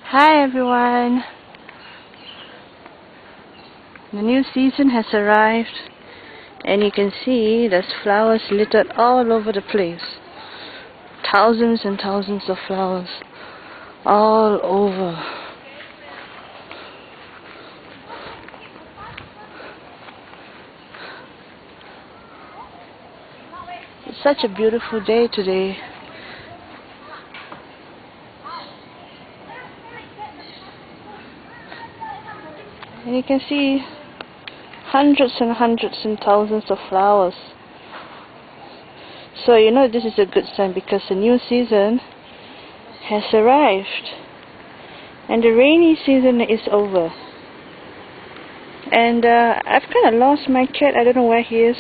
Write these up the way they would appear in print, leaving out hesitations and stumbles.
Hi everyone! The new season has arrived and you can see there's flowers littered all over the place. Thousands and thousands of flowers all over. It's such a beautiful day today. And you can see hundreds and hundreds and thousands of flowers. So you know this is a good sign because the new season has arrived. And the rainy season is over. And I've kind of lost my cat. I don't know where he is.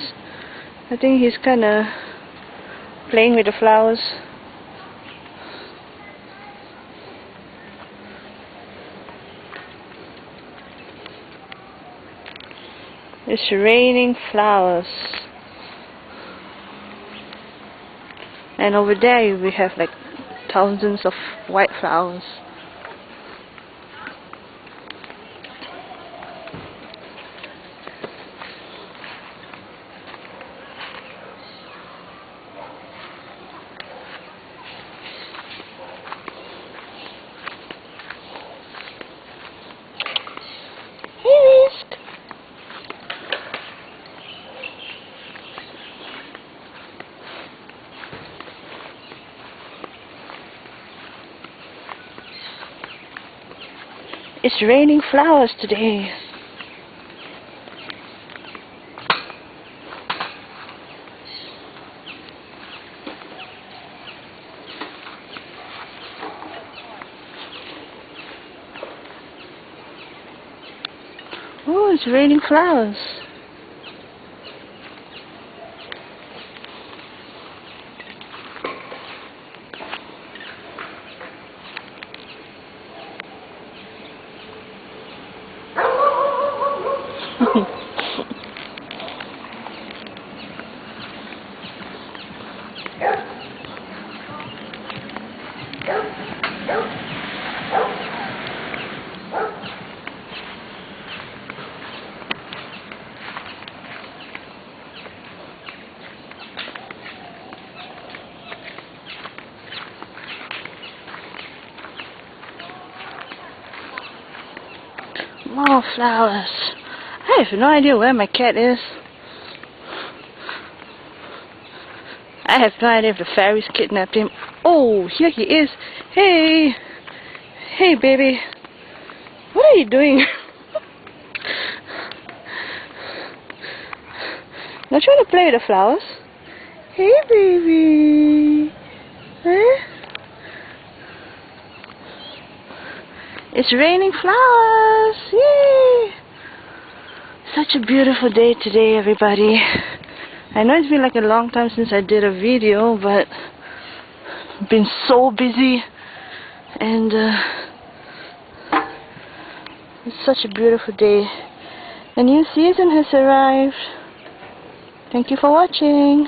I think he's kind of playing with the flowers. It's raining flowers. And over there we have like thousands of white flowers. Hey, Risk! It's raining flowers today. Oh, it's raining flowers. More flowers. I have no idea where my cat is. I have no idea if the fairies kidnapped him. Oh, here he is. Hey! Hey, baby. What are you doing? Not trying to play with the flowers? Hey, baby. Huh? It's raining flowers! Yay! Such a beautiful day today, everybody. I know it's been like a long time since I did a video, but I've been so busy and it's such a beautiful day. The new season has arrived. Thank you for watching.